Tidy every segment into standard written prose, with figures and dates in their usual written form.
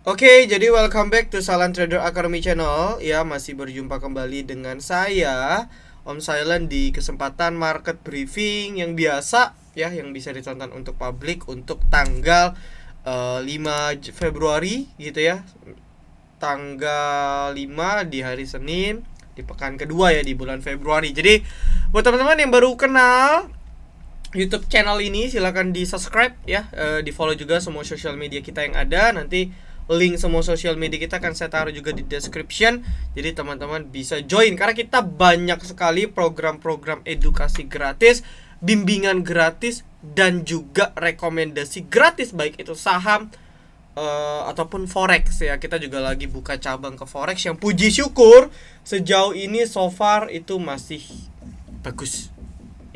Oke, jadi welcome back to Salan Trader Academy Channel. Ya, masih berjumpa kembali dengan saya, Om Silent, di kesempatan market briefing yang biasa ya, yang bisa ditonton untuk publik untuk tanggal 5 Februari gitu ya. Tanggal 5 di hari Senin, di pekan kedua ya di bulan Februari. Jadi, buat teman-teman yang baru kenal YouTube channel ini, silahkan di subscribe ya, di follow juga semua social media kita yang ada. Nanti link semua social media kita akan saya taruh juga di description. Jadi teman-teman bisa join karena kita banyak sekali program-program edukasi gratis, bimbingan gratis, dan juga rekomendasi gratis, baik itu saham ataupun forex ya. Kita juga lagi buka cabang ke forex yang puji syukur sejauh ini so far itu masih bagus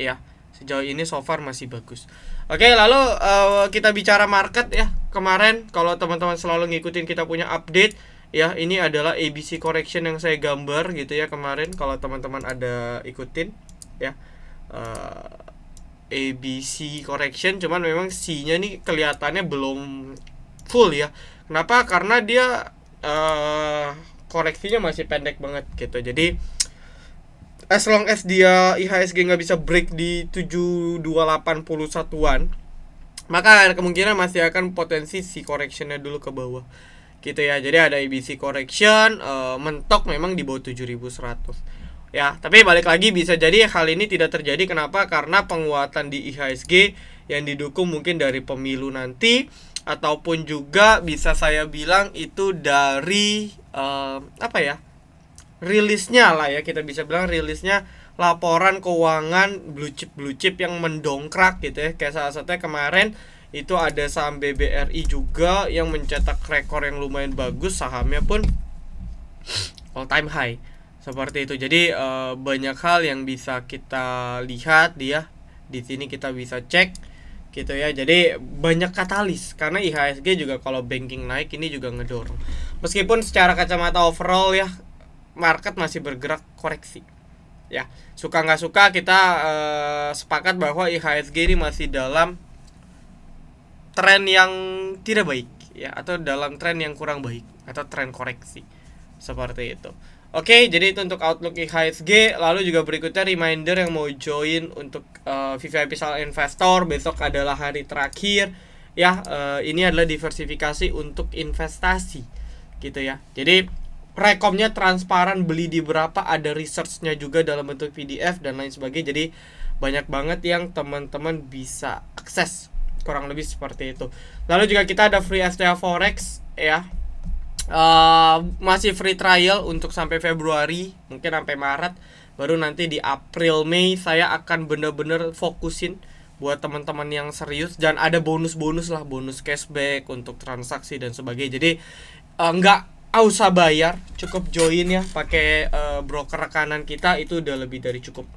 ya. Sejauh ini so far masih bagus. Oke, lalu kita bicara market ya. Kemarin kalau teman-teman selalu ngikutin kita punya update ya, ini adalah ABC correction yang saya gambar gitu ya kemarin, kalau teman-teman ada ikutin ya. ABC correction, cuman memang C-nya nih kelihatannya belum full ya. Kenapa? Karena dia koreksinya masih pendek banget gitu. Jadi as long as dia IHSG nggak bisa break di 7281-an, maka kemungkinan masih akan potensi si correctionnya dulu ke bawah gitu ya. Jadi ada ABC correction, mentok memang di bawah 7100 ya. Tapi balik lagi, bisa jadi hal ini tidak terjadi. Kenapa? Karena penguatan di IHSG yang didukung mungkin dari pemilu nanti, ataupun juga bisa saya bilang itu dari rilisnya lah ya, kita bisa bilang rilisnya laporan keuangan blue chip yang mendongkrak gitu ya. Kayak salah satunya kemarin itu ada saham BBRI juga yang mencetak rekor yang lumayan bagus, sahamnya pun all time high seperti itu. Jadi banyak hal yang bisa kita lihat dia di sini, kita bisa cek gitu ya. Jadi banyak katalis karena IHSG juga kalau banking naik ini juga ngedorong. Meskipun secara kacamata overall ya, market masih bergerak koreksi ya. Suka nggak suka kita sepakat bahwa IHSG ini masih dalam tren yang tidak baik ya, atau dalam tren yang kurang baik, atau tren koreksi seperti itu. Oke, jadi itu untuk outlook IHSG. Lalu juga berikutnya reminder yang mau join untuk VVIP Salam Investor, besok adalah hari terakhir ya. Ini adalah diversifikasi untuk investasi gitu ya. Jadi rekomnya transparan, beli di berapa, ada researchnya juga dalam bentuk PDF dan lain sebagainya. Jadi banyak banget yang teman-teman bisa akses, kurang lebih seperti itu. Lalu juga kita ada free STA Forex ya, masih free trial untuk sampai Februari, mungkin sampai Maret. Baru nanti di April Mei saya akan bener-bener fokusin buat teman-teman yang serius, dan ada bonus-bonus lah, bonus cashback untuk transaksi dan sebagainya. Jadi nggak usah bayar, cukup join ya pakai broker rekanan kita, itu udah lebih dari cukup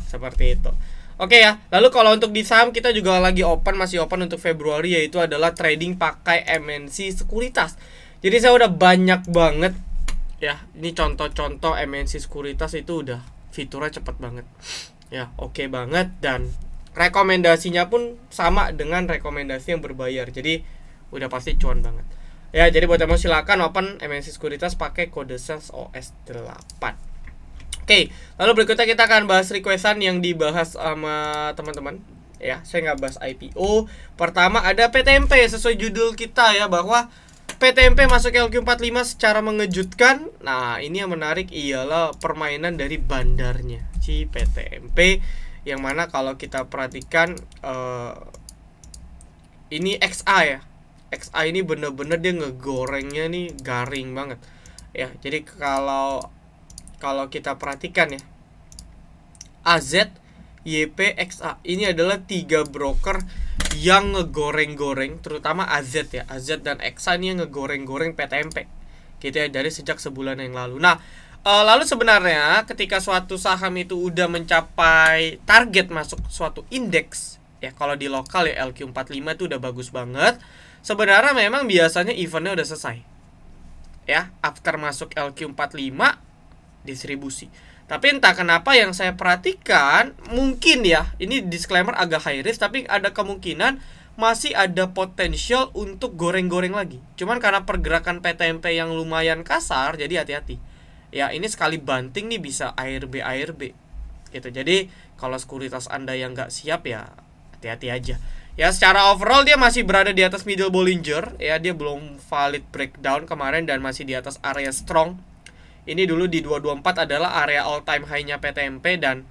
seperti itu. Oke ya. Lalu kalau untuk di saham kita juga lagi masih open untuk Februari, yaitu adalah trading pakai MNC sekuritas. Jadi saya udah banyak banget ya, ini contoh-contoh MNC sekuritas itu udah fiturnya cepet banget ya, oke banget, dan rekomendasinya pun sama dengan rekomendasi yang berbayar. Jadi udah pasti cuan banget ya. Jadi buat yang mau silakan open MNC sekuritas pakai kode sales OS8. Oke, lalu berikutnya kita akan bahas requestan yang dibahas sama teman-teman ya. Saya nggak bahas IPO. Pertama ada PTMP, sesuai judul kita ya, bahwa PTMP masuk LQ45 secara mengejutkan. Nah, ini yang menarik ialah permainan dari bandarnya si PTMP, yang mana kalau kita perhatikan ini XA ya. XA ini bener-bener dia ngegorengnya nih garing banget ya. Jadi kalau kita perhatikan ya, AZ, YP, XA ini adalah 3 broker yang ngegoreng-goreng, terutama AZ ya. AZ dan XA ini yang ngegoreng-goreng PTMP gitu ya, dari sejak sebulan yang lalu. Nah, lalu sebenarnya ketika suatu saham itu udah mencapai target masuk suatu indeks ya, kalau di lokal ya LQ45 itu udah bagus banget. Sebenarnya memang biasanya eventnya udah selesai ya, after masuk LQ45 distribusi. Tapi entah kenapa yang saya perhatikan, mungkin ya, ini disclaimer agak high risk, tapi ada kemungkinan masih ada potensial untuk goreng-goreng lagi. Cuman karena pergerakan PTMP yang lumayan kasar, jadi hati-hati. Ya, ini sekali banting nih bisa ARB gitu. Jadi kalau sekuritas Anda yang nggak siap ya hati-hati aja. Ya, secara overall dia masih berada di atas middle Bollinger. Ya, dia belum valid breakdown kemarin dan masih di atas area strong. Ini dulu di 224 adalah area all time high-nya PTMP, dan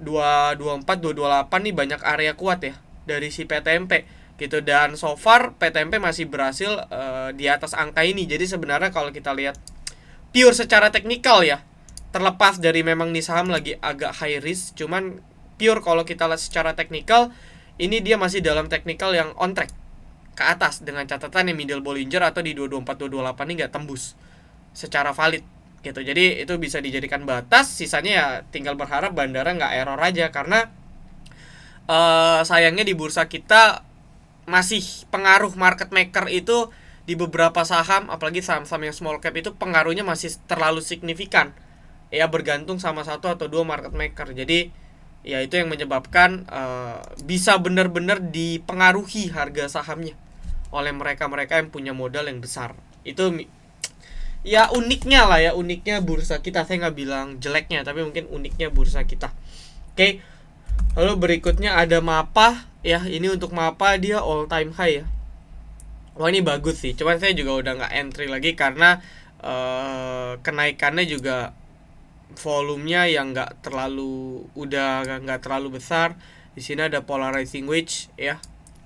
224, 228 nih banyak area kuat ya dari si PTMP gitu. Dan so far PTMP masih berhasil di atas angka ini. Jadi sebenarnya kalau kita lihat pure secara teknikal ya, terlepas dari memang nih saham lagi agak high risk, cuman pure kalau kita lihat secara teknikal, ini dia masih dalam teknikal yang on track ke atas, dengan catatan yang middle Bollinger atau di 224 228 ini nggak tembus secara valid gitu. Jadi itu bisa dijadikan batas, sisanya ya tinggal berharap bandara nggak error aja, karena sayangnya di bursa kita masih pengaruh market maker itu di beberapa saham, apalagi saham-saham yang small cap itu pengaruhnya masih terlalu signifikan ya, bergantung sama satu atau dua market maker. Jadi ya itu yang menyebabkan bisa benar-benar dipengaruhi harga sahamnya oleh mereka-mereka yang punya modal yang besar. Itu ya uniknya lah ya, uniknya bursa kita. Saya nggak bilang jeleknya, tapi mungkin uniknya bursa kita. Oke. Lalu berikutnya ada MAPA ya. Ini untuk MAPA dia all time high ya. Wah, ini bagus sih. Cuman saya juga udah nggak entry lagi karena kenaikannya juga volumenya yang nggak terlalu besar. Di sini ada polarizing wedge ya.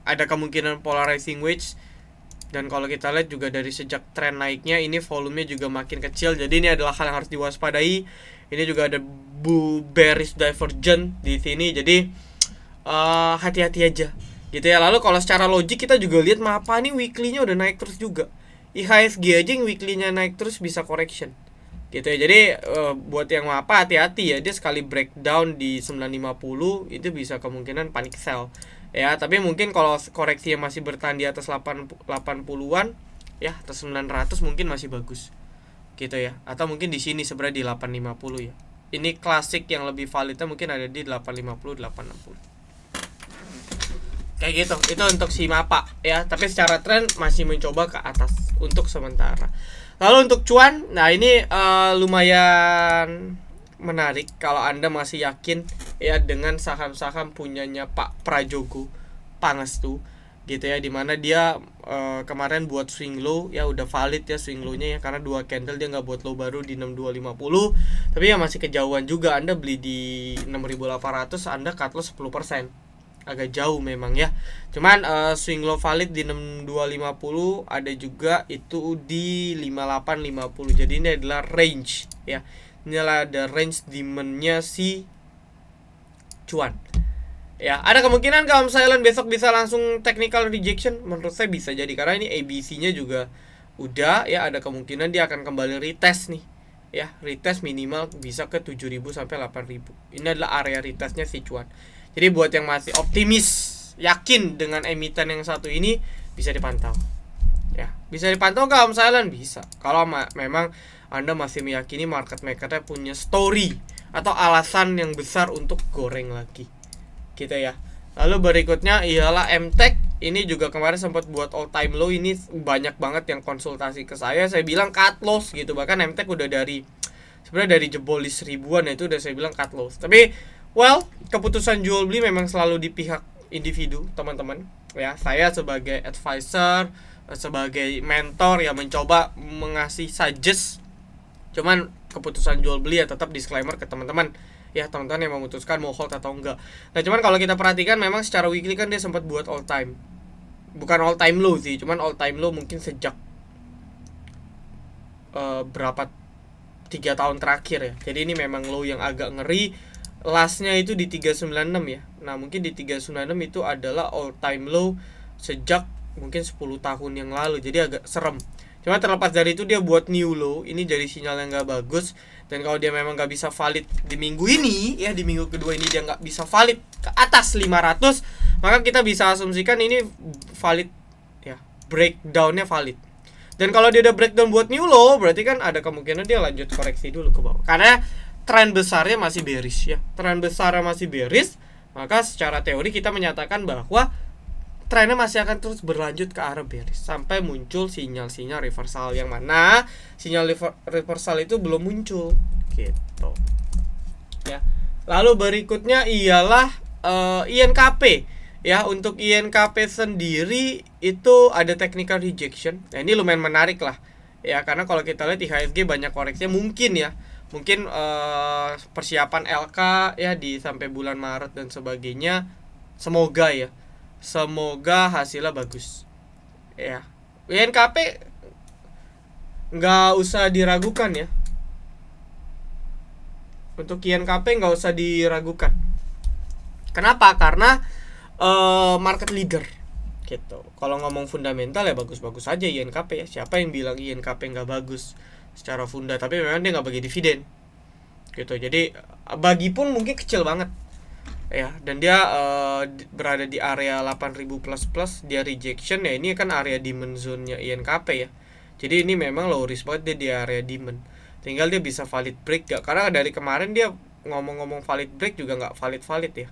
Ada kemungkinan polarizing wedge. Dan kalau kita lihat juga dari sejak tren naiknya ini volumenya juga makin kecil. Jadi ini adalah hal yang harus diwaspadai. Ini juga ada bearish divergent di sini. Jadi hati-hati aja gitu ya. Lalu kalau secara logik kita juga lihat MAPA nih weekly-nya udah naik terus juga. IHSG aja yang weekly-nya naik terus bisa correction gitu ya. Jadi buat yang MAPA hati-hati ya. Dia sekali breakdown di 950 itu bisa kemungkinan panic sell ya. Tapi mungkin kalau koreksinya masih bertahan di atas 80-an ya, atas 900 mungkin masih bagus gitu ya. Atau mungkin di sini sebenarnya di 850 ya. Ini klasik yang lebih validnya mungkin ada di 850 860. Kayak gitu. Itu untuk si MAPA ya. Tapi secara tren masih mencoba ke atas untuk sementara. Lalu untuk cuan, nah ini lumayan menarik kalau Anda masih yakin ya dengan saham-saham punyanya Pak Prajogo Pangestu gitu ya, dimana dia kemarin buat swing low ya, udah valid ya swing low-nya ya, karena 2 candle dia nggak buat low baru di 6250, tapi ya masih kejauhan juga. Anda beli di 6800, Anda cut loss 10%, agak jauh memang ya. Cuman swing low valid di 6250, ada juga itu di 5850. Jadi ini adalah range ya. Inilah ada range demand-nya si cuan. Ya, ada kemungkinan kalau misalnya besok bisa langsung technical rejection. Menurut saya bisa jadi karena ini ABC-nya juga udah ya, ada kemungkinan dia akan kembali retest nih. Ya, retest minimal bisa ke 7000 sampai 8000. Ini adalah area retestnya si cuan. Jadi buat yang masih optimis, yakin dengan emiten yang satu ini, bisa dipantau. Ya, bisa dipantau kalau misalnya bisa. Kalau memang Anda masih meyakini market maker-nya punya story atau alasan yang besar untuk goreng lagi. Gitu ya. Lalu berikutnya ialah MTech. Ini juga kemarin sempat buat all time low. Ini banyak banget yang konsultasi ke saya. Saya bilang cut loss gitu. Bahkan MTech udah sebenarnya dari jebol di 1000-an itu udah saya bilang cut loss. Tapi well, keputusan jual beli memang selalu di pihak individu, teman-teman. Ya, saya sebagai advisor, sebagai mentor ya mencoba mengasih suggest. Cuman keputusan jual beli ya tetap disclaimer ke teman-teman. Ya, teman-teman yang memutuskan mau hold atau enggak. Nah, cuman kalau kita perhatikan memang secara weekly kan dia sempat buat all time. Bukan all time low sih, cuman all time low mungkin sejak berapa 3 tahun terakhir ya. Jadi ini memang low yang agak ngeri. Lastnya itu di 396 ya. Nah, mungkin di 396 itu adalah all time low sejak mungkin 10 tahun yang lalu. Jadi agak serem. Cuma terlepas dari itu dia buat new low, ini jadi sinyal yang gak bagus. Dan kalau dia memang gak bisa valid di minggu ini ya, di minggu kedua ini dia gak bisa valid ke atas 500, maka kita bisa asumsikan ini valid ya, breakdownnya valid. Dan kalau dia udah breakdown buat new low, berarti kan ada kemungkinan dia lanjut koreksi dulu ke bawah. Karena tren besarnya masih bearish ya. Tren besarnya masih bearish, maka secara teori kita menyatakan bahwa trennya masih akan terus berlanjut ke arah bearish sampai muncul sinyal-sinyal reversal, yang mana sinyal reversal itu belum muncul gitu ya. Lalu berikutnya ialah INKP ya. Untuk INKP sendiri itu ada technical rejection. Nah, ini lumayan menarik lah ya, karena kalau kita lihat IHSG banyak koreksinya, mungkin persiapan LK ya di sampai bulan Maret dan sebagainya. Semoga ya, semoga hasilnya bagus ya. INKP nggak usah diragukan ya. Untuk INKP nggak usah diragukan. Kenapa? Karena market leader gitu. Kalau ngomong fundamental ya bagus-bagus aja INKP ya. Siapa yang bilang INKP nggak bagus secara funda? Tapi memang dia nggak bagi dividen gitu. Jadi bagi pun mungkin kecil banget ya. Dan dia berada di area 8000 plus dia rejection ya. Ini kan area demand zone-nya INKP ya. Jadi ini memang low risk banget, dia di area demand. Tinggal dia bisa valid break gak? Karena dari kemarin dia ngomong-ngomong valid break juga nggak valid ya.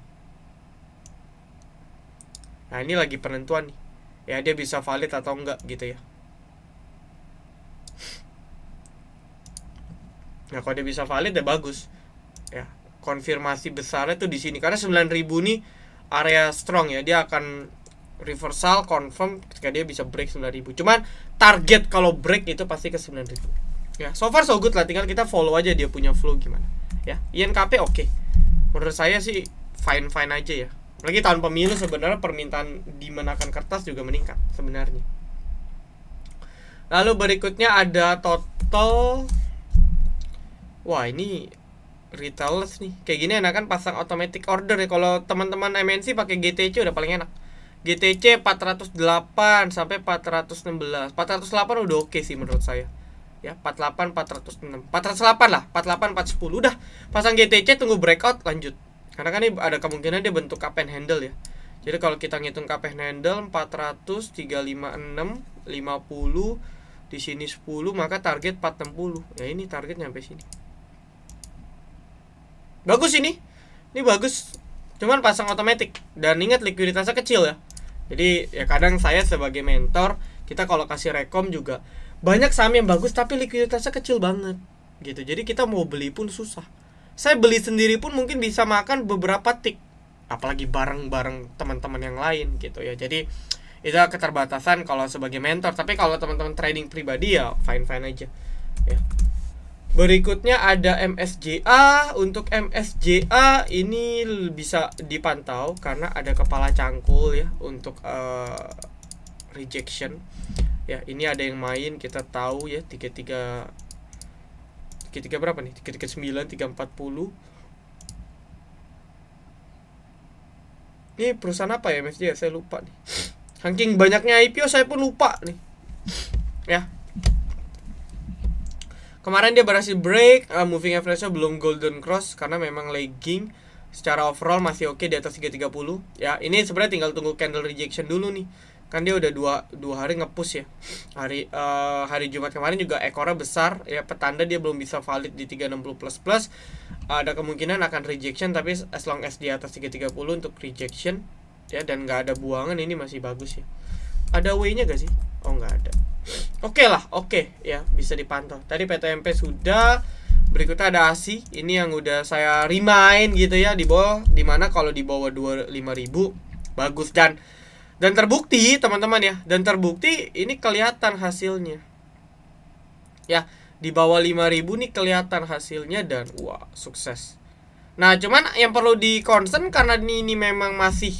Nah, ini lagi penentuan nih ya, dia bisa valid atau enggak gitu ya. Nah, kalau dia bisa valid ya bagus ya. Konfirmasi besarnya tuh di sini karena 9000 nih area strong ya. Dia akan reversal confirm ketika dia bisa break 9000. Cuman target kalau break itu pasti ke 9000 ya. So far so good lah, tinggal kita follow aja dia punya flow gimana ya. INKP oke. Menurut saya sih fine aja ya. Lagi tahun pemilu sebenarnya permintaan demand akan kertas juga meningkat sebenarnya. Lalu berikutnya ada total. Wah, ini retailers nih. Kayak gini enakan pasang automatic order ya. Kalau teman-teman MNC pakai GTC udah paling enak. GTC 408 sampai 416. 408 udah oke sih menurut saya. Ya, 48 406. 408 lah, 48 410 udah. Pasang GTC tunggu breakout lanjut. Karena kan ini ada kemungkinan dia bentuk cup and handle ya. Jadi kalau kita ngitung cup and handle 400, 356, 50, di sini 10, maka target 460. Ya ini target nyampe sini. Bagus ini. Ini bagus. Cuman pasang otomatis dan ingat likuiditasnya kecil ya. Jadi ya kadang saya sebagai mentor, kita kalau kasih rekom juga banyak saham yang bagus tapi likuiditasnya kecil banget gitu. Jadi kita mau beli pun susah. Saya beli sendiri pun mungkin bisa makan beberapa tik, apalagi bareng-bareng teman-teman yang lain gitu ya. Jadi itu keterbatasan kalau sebagai mentor. Tapi kalau teman-teman trading pribadi ya fine aja ya. Berikutnya ada MSJA. Untuk MSJA ini bisa dipantau karena ada kepala cangkul ya untuk rejection ya. Ini ada yang main, kita tahu ya, 33 berapa nih? 339, 340. Ini perusahaan apa ya MSJ? Saya lupa nih. Saking banyaknya IPO saya pun lupa nih. Ya. Kemarin dia berhasil break, moving average-nya belum golden cross karena memang lagging. Secara overall masih oke di atas 330. Ya, ini sebenarnya tinggal tunggu candle rejection dulu nih. Kan dia udah dua hari nge-push ya. Hari Jumat kemarin juga ekornya besar ya, petanda dia belum bisa valid di 360 plus. Ada kemungkinan akan rejection, tapi as long as di atas 330 untuk rejection ya, dan nggak ada buangan, ini masih bagus ya. Ada W-nya gak sih? Oh, nggak ada. Oke lah, oke ya, bisa dipantau. Tadi PTMP sudah. Berikutnya ada ASI. Ini yang udah saya remind gitu ya, di bawah, dimana kalau di bawah 25.000 bagus dan terbukti teman-teman ya, dan terbukti ini kelihatan hasilnya ya. Di bawah 5.000 nih kelihatan hasilnya dan wah, sukses. Nah, cuman yang perlu di concern karena ini memang masih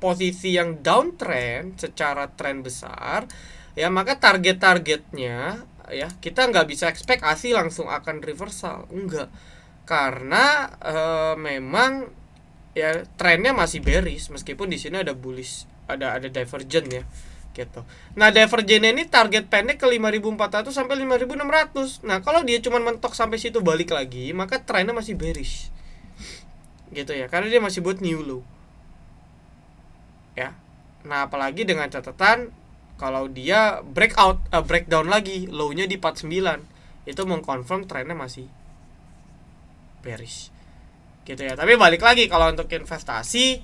posisi yang downtrend secara tren besar ya, maka targetnya ya kita nggak bisa expect ASI langsung akan reversal, enggak, karena memang ya trennya masih bearish meskipun di sini ada bullish, ada divergent ya gitu. Nah, divergent ini target pendek ke 5.400 sampai 5.600. Nah, kalau dia cuma mentok sampai situ balik lagi, maka trennya masih bearish gitu ya, karena dia masih buat new low ya. Nah, apalagi dengan catatan kalau dia breakdown lagi low-nya di 49, itu mengkonfirm trennya masih bearish gitu ya. Tapi balik lagi, kalau untuk investasi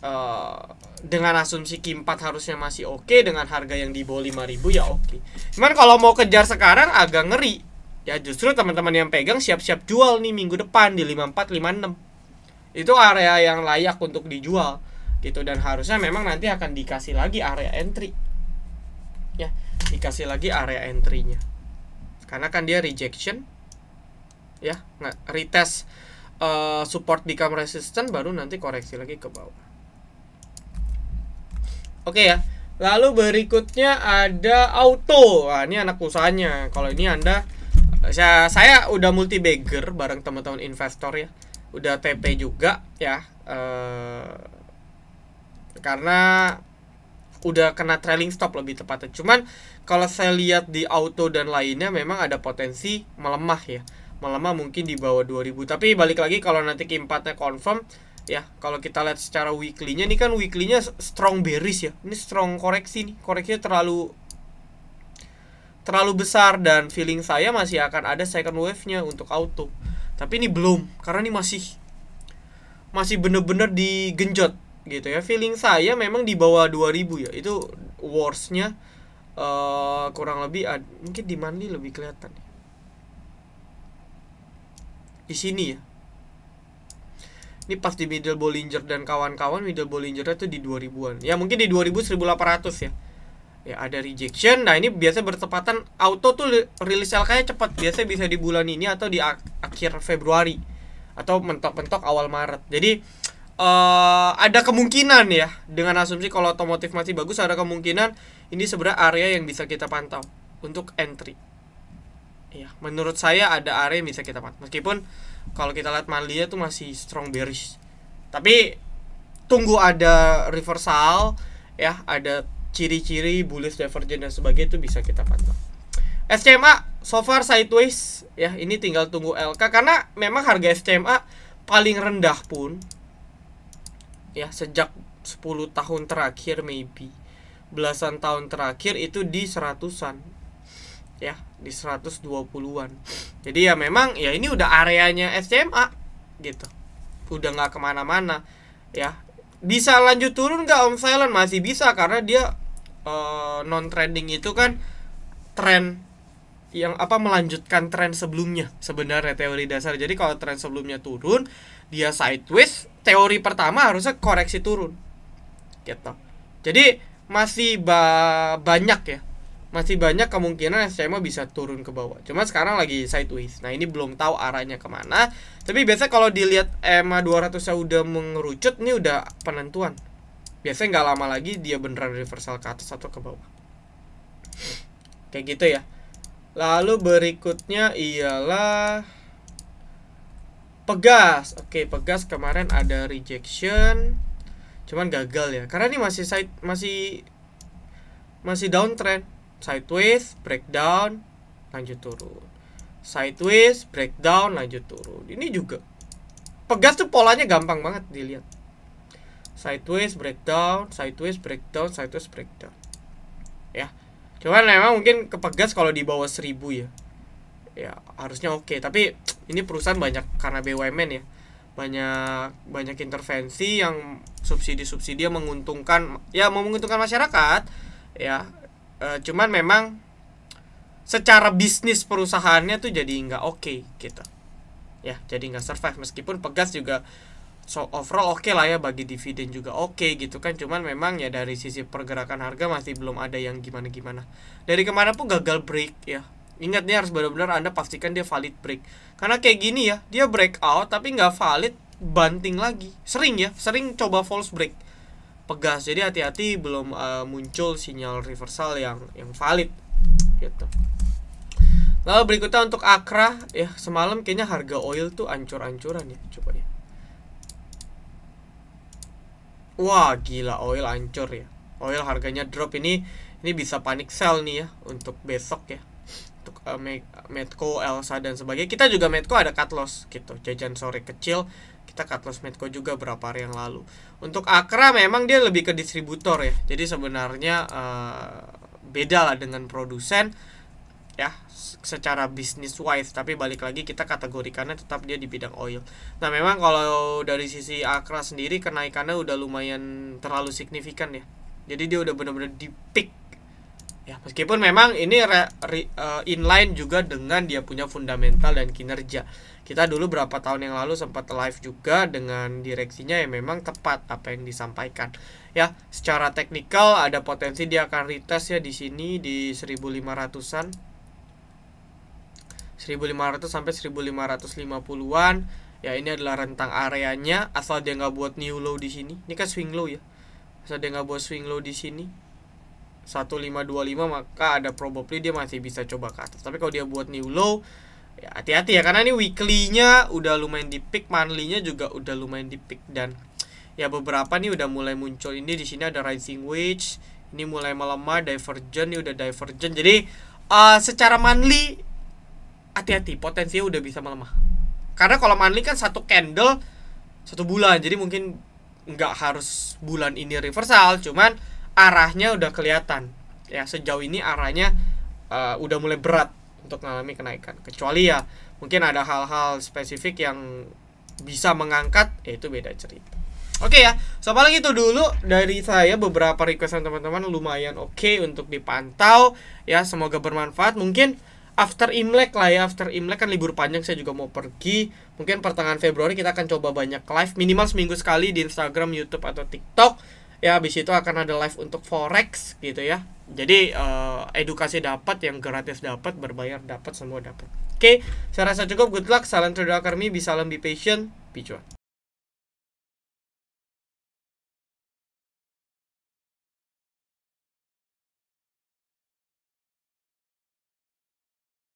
eh, dengan asumsi Q4 harusnya masih oke, dengan harga yang di bawah 5.000 ya oke. Cuman kalau mau kejar sekarang agak ngeri. Ya justru teman-teman yang pegang siap-siap jual nih minggu depan di 54 56. Itu area yang layak untuk dijual gitu, dan harusnya memang nanti akan dikasih lagi area entry. Ya, dikasih lagi area entry-nya. Karena kan dia rejection ya, retest support become resistant, baru nanti koreksi lagi ke bawah. Oke ya. Lalu berikutnya ada auto. Wah, ini anak usahanya. Kalau ini Anda, saya udah multi bagger bareng teman-teman investor ya. Udah TP juga ya. Karena udah kena trailing stop lebih tepatnya. Cuman kalau saya lihat di auto dan lainnya memang ada potensi melemah ya. Melemah mungkin di bawah 2000. Tapi balik lagi kalau nanti Q4-nya confirm ya, kalau kita lihat secara weekly-nya, ini kan weekly-nya strong bearish ya. Ini strong koreksi nih. Koreksinya terlalu besar, dan feeling saya masih akan ada second wave-nya untuk auto. Tapi ini belum, karena ini masih bener-bener digenjot gitu ya. Feeling saya memang di bawah 2000 ya. Itu worst-nya kurang lebih mungkin di monthly lebih kelihatan. Di sini ya. Ini pas di middle Bollinger dan kawan-kawan, middle Bollinger-nya tuh di 2000-an. Ya mungkin di 2000 1800 ya. Ya ada rejection. Nah, ini biasa bertepatan auto tuh rilis LK-nya cepat. Biasanya bisa di bulan ini atau di akhir Februari atau mentok-mentok awal Maret. Jadi ada kemungkinan ya, dengan asumsi kalau otomotif masih bagus, ada kemungkinan ini sebenarnya area yang bisa kita pantau untuk entry. Ya, menurut saya ada area yang bisa kita pantau. Meskipun kalau kita lihat monthly-nya tuh masih strong bearish. Tapi tunggu ada reversal ya, ada ciri-ciri bullish divergence dan sebagainya, itu bisa kita pantau. SCMA so far sideways ya, ini tinggal tunggu LK karena memang harga SCMA paling rendah pun ya sejak 10 tahun terakhir, maybe belasan tahun terakhir itu di 100-an ya, di 120-an. Jadi ya memang ya ini udah areanya SCMA gitu, udah nggak kemana-mana ya. Bisa lanjut turun nggak Om Silent? Masih bisa, karena dia non trending itu kan tren yang melanjutkan tren sebelumnya sebenarnya, teori dasar. Jadi kalau tren sebelumnya turun, dia sideways, teori pertama harusnya koreksi turun gitu. Jadi masih banyak ya, masih banyak kemungkinan SCMA bisa turun ke bawah. Cuma sekarang lagi sideways. Nah, ini belum tahu arahnya kemana. Tapi biasanya kalau dilihat EMA 200 nya udah mengerucut, ini udah penentuan. Biasanya nggak lama lagi dia beneran reversal ke atas atau ke bawah. Kayak gitu ya. Lalu berikutnya ialah Pegas. Oke, Pegas kemarin ada rejection, cuman gagal ya. Karena ini masih downtrend. Sideways, breakdown, lanjut turun. Sideways, breakdown, lanjut turun. Ini juga Pegas tuh polanya gampang banget dilihat. Sideways, breakdown, sideways, breakdown, sideways, breakdown. Ya. Cuman memang mungkin ke Pegas kalau di bawah 1000 ya. Ya, harusnya oke. Tapi ini perusahaan banyak karena BUMN ya. Banyak intervensi yang subsidi-subsidi yang menguntungkan masyarakat ya. Cuman memang secara bisnis perusahaannya tuh jadi nggak oke gitu ya, jadi nggak survive. Meskipun Pegas juga overall oke lah ya, bagi dividen juga oke gitu kan. Cuman memang ya dari sisi pergerakan harga masih belum ada yang gimana-gimana. Dari kemana pun gagal break ya. Ingat nih, harus benar-benar Anda pastikan dia valid break. Karena kayak gini ya, dia breakout tapi nggak valid, banting lagi. Sering coba false break Pegas. Jadi hati-hati, belum muncul sinyal reversal yang valid gitu. Lalu berikutnya untuk Akra ya, semalam kayaknya harga oil tuh ancur-ancuran ya, coba ya. Wah, gila, oil ancur ya. Oil harganya drop, ini bisa panic sell nih ya untuk besok ya. Untuk Medco, Elsa dan sebagainya. Kita juga Medco ada cut loss gitu. Jajan sore kecil, kita cut loss Medco juga berapa hari yang lalu. Untuk Akra memang dia lebih ke distributor ya. Jadi sebenarnya beda lah dengan produsen ya secara bisnis wise, tapi balik lagi kita kategorikannya tetap dia di bidang oil. Nah memang kalau dari sisi Akra sendiri kenaikannya udah lumayan terlalu signifikan ya, jadi dia udah benar-benar di peak ya, meskipun memang ini inline juga dengan dia punya fundamental dan kinerja. Kita dulu berapa tahun yang lalu sempat live juga dengan direksinya yang memang tepat apa yang disampaikan ya. Secara teknikal ada potensi dia akan retest ya di sini di 1500-an, 1500 sampai 1550-an ya. Ini adalah rentang areanya asal dia nggak buat new low di sini. Ini kan swing low ya, asal dia nggak buat swing low di sini 1525, maka ada probably dia masih bisa coba ke atas. Tapi kalau dia buat new low ya hati-hati ya, karena ini weekly-nya udah lumayan di peak, monthly-nya juga udah lumayan di peak, dan ya beberapa nih udah mulai muncul. Ini di sini ada rising wedge, ini mulai melemah, divergent, ini udah divergent. Jadi secara monthly hati-hati, potensinya udah bisa melemah. Karena kalau monthly kan satu candle satu bulan, jadi mungkin nggak harus bulan ini reversal, cuman arahnya udah kelihatan ya. Sejauh ini arahnya udah mulai berat untuk mengalami kenaikan, kecuali ya mungkin ada hal-hal spesifik yang bisa mengangkat, ya itu beda cerita. Oke ya, so paling itu dulu dari saya, beberapa requestan teman-teman lumayan oke untuk dipantau ya, semoga bermanfaat. Mungkin after Imlek lah ya, after Imlek kan libur panjang, saya juga mau pergi. Mungkin pertengahan Februari kita akan coba banyak live, minimal seminggu sekali di Instagram, YouTube atau TikTok ya. Habis itu akan ada live untuk forex gitu ya. Jadi edukasi dapat, yang gratis dapat, berbayar dapat, semua dapat. Oke, saya rasa cukup. Good luck, salam trader academy, be salam, be patient, be cuan.